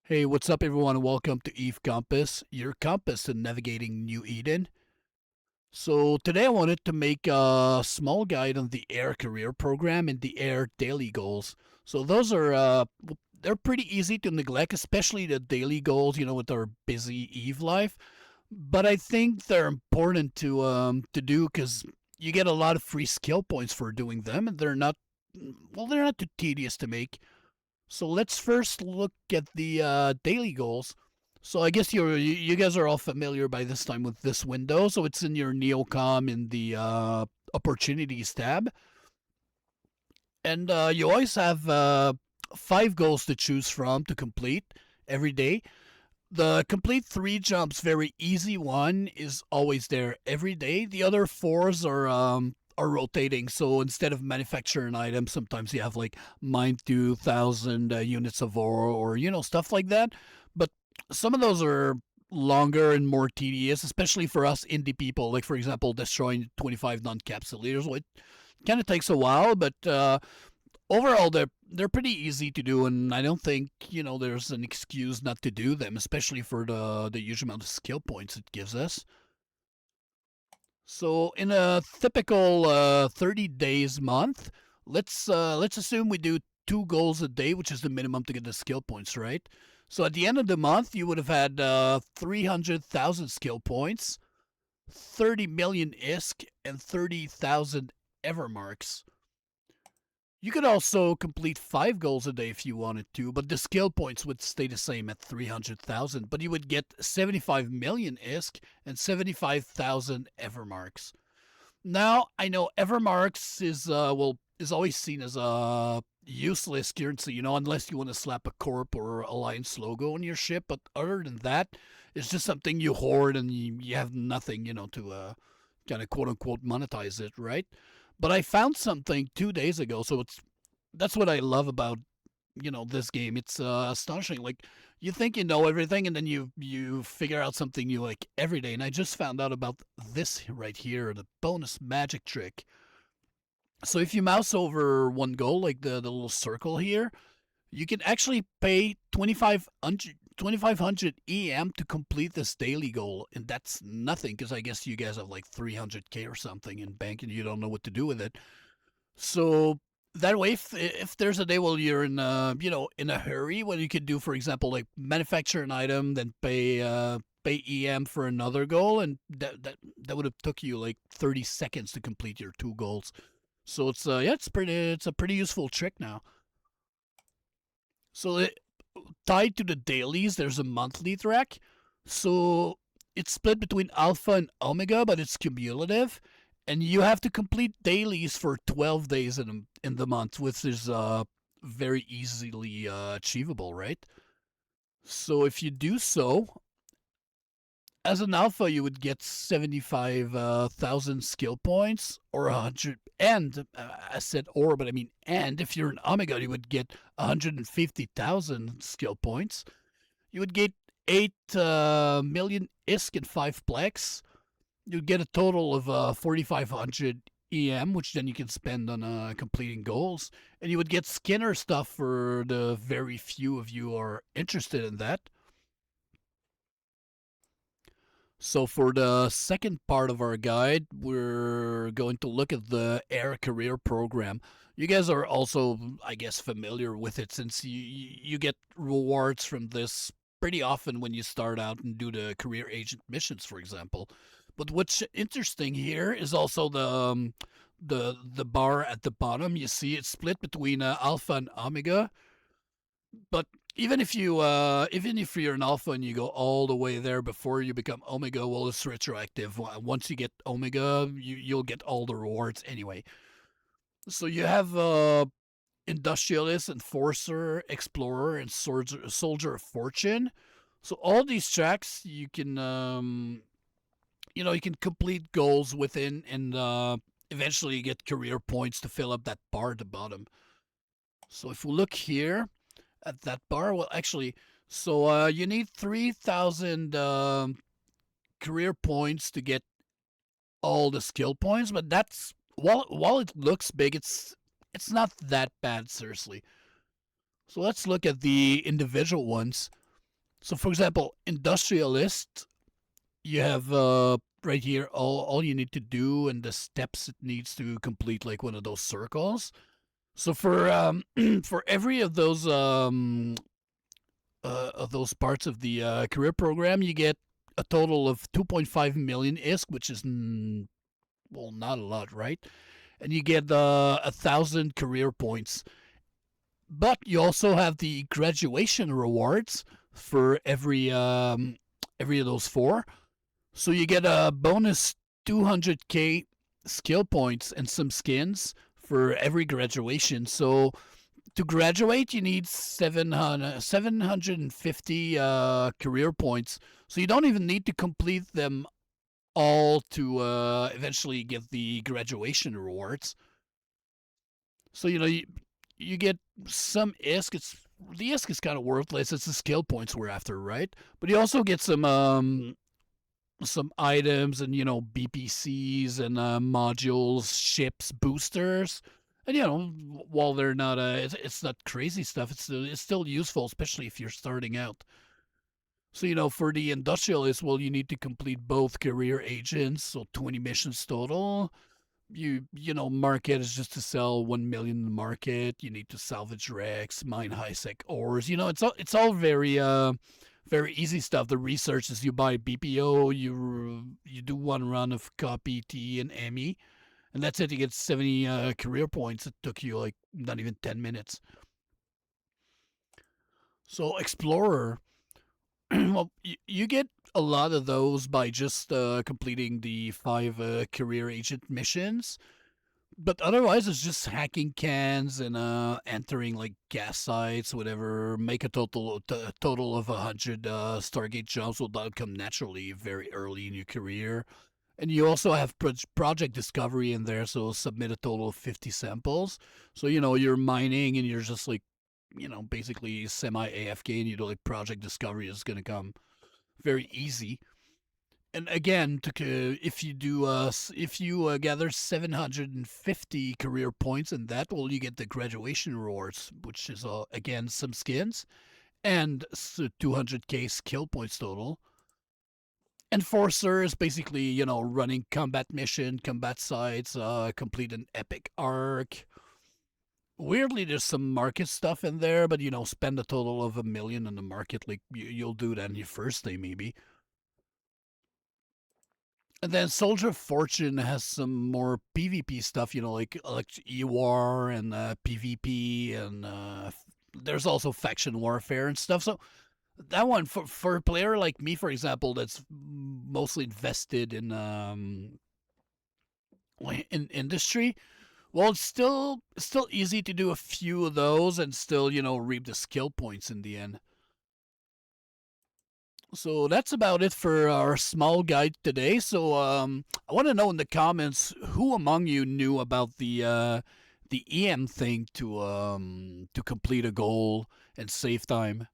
Hey, what's up, everyone? Welcome to Eve Compass, your compass in navigating New Eden. So, today I wanted to make a small guide on the AIR career program and the AIR daily goals. So, those are they're pretty easy to neglect, especially the daily goals, with our busy Eve life. But I think they're important to do because you get a lot of free skill points for doing them, and they're not too tedious to make. So let's first look at the daily goals. So I guess you guys are all familiar by this time with this window. So it's in your Neocom in the opportunities tab, and you always have 5 goals to choose from to complete every day. The complete 3 jumps, very easy one, is always there every day. The other 4s are rotating. So instead of manufacture an item, sometimes you have like mine 2,000 units of ore or stuff like that. But some of those are longer and more tedious, especially for us indie people. Like for example, destroying 25 non-capsulators. Well, it kind of takes a while, but overall they're pretty easy to do, and I don't think there's an excuse not to do them, especially for the huge amount of skill points it gives us. So in a typical 30 days month, let's assume we do 2 goals a day, which is the minimum to get the skill points, right? So at the end of the month, you would have had 300,000 skill points, 30 million ISK, and 30,000 ever marks. You could also complete 5 goals a day if you wanted to, but the skill points would stay the same at 300,000. But you would get 75 million ISK and 75,000 Evermarks. Now I know Evermarks is always seen as a useless currency, unless you want to slap a Corp or Alliance logo on your ship. But other than that, it's just something you hoard and you have nothing, to kind of quote unquote monetize it, right? But I found something 2 days ago, so that's what I love about this game. It's astonishing. Like you think you know everything, and then you figure out something new like every day. And I just found out about this right here, the bonus magic trick. So if you mouse over one goal, like the little circle here, you can actually pay 2,500 EM to complete this daily goal, and that's nothing because I guess you guys have like 300k or something in bank, and you don't know what to do with it. So that way, if there's a day where you're in a hurry, what you could do, for example, like manufacture an item, then pay EM for another goal, and that would have took you like 30 seconds to complete your 2 goals. So it's a pretty useful trick now. So tied to the dailies, there's a monthly track. So it's split between alpha and omega, but it's cumulative, and you have to complete dailies for 12 days in the month, which is very easily achievable, right? So if you do so, as an alpha, you would get 75,000 skill points or 100. And I said or, but I mean and. If you're an omega, you would get 150,000 skill points. You would get 8 million ISK and 5 plex. You'd get a total of 4,500 EM, which then you can spend on completing goals. And you would get Skinner stuff for the very few of you who are interested in that. So for the second part of our guide, we're going to look at the Air Career Program. You guys are also, I guess, familiar with it since you get rewards from this pretty often when you start out and do the career agent missions, for example. But what's interesting here is also the bar at the bottom. You see it's split between alpha and omega, but even if you're an alpha and you go all the way there before you become omega, well, it's retroactive. Once you get omega, you'll get all the rewards anyway. So you have industrialist, enforcer, explorer, and soldier of fortune. So all these tracks you can you can complete goals within, and eventually get career points to fill up that bar at the bottom. So if we look here at that bar, well, actually, so you need 3,000 career points to get all the skill points, but that's while it looks big, it's not that bad, seriously. So let's look at the individual ones. So, for example, industrialist, you have right here all you need to do and the steps it needs to complete, like one of those circles. So for for every of those parts of the career program, you get a total of 2.5 million ISK, which is well not a lot, right? And you get 1,000 career points. But you also have the graduation rewards for every of those four. So you get a bonus 200k skill points and some skins for every graduation. So to graduate, you need 750 career points. So you don't even need to complete them all to eventually get the graduation rewards. So you get some ISK. The ISK is kind of worthless. It's the skill points we're after, right? But you also get some items and BPCs and modules, ships, boosters. And while they're not it's not crazy stuff, it's still useful, especially if you're starting out. So for the industrialist, well, you need to complete both career agents, so 20 missions total. Market is just to sell 1 million in the market. You need to salvage wrecks, mine high sec ores. It's all very easy stuff. The research is you buy BPO, you do one run of copy T and ME, and that's it. You get 70 career points. It took you like not even 10 minutes. So explorer, well, you get a lot of those by just completing the 5 career agent missions. But otherwise, it's just hacking cans and entering like gas sites, whatever. Make a total of 100 Stargate jumps will that come naturally very early in your career. And you also have project discovery in there, so submit a total of 50 samples. So you're mining and you're just like basically semi AFK, and like project discovery is gonna come very easy. And again, if you gather 750 career points, and that will you get the graduation rewards, which is again some skins and 200k skill points total. Enforcer is basically running combat mission, combat sites, complete an epic arc. Weirdly, there's some market stuff in there, but spend a total of 1 million in the market. Like you'll do that in your first day, maybe. And then Soldier of Fortune has some more PvP stuff, like EWAR and PvP, and there's also faction warfare and stuff. So that one for a player like me, for example, that's mostly invested in industry. Well, it's still easy to do a few of those and still reap the skill points in the end. So that's about it for our small guide today. So I want to know in the comments who among you knew about the EM thing to complete a goal and save time.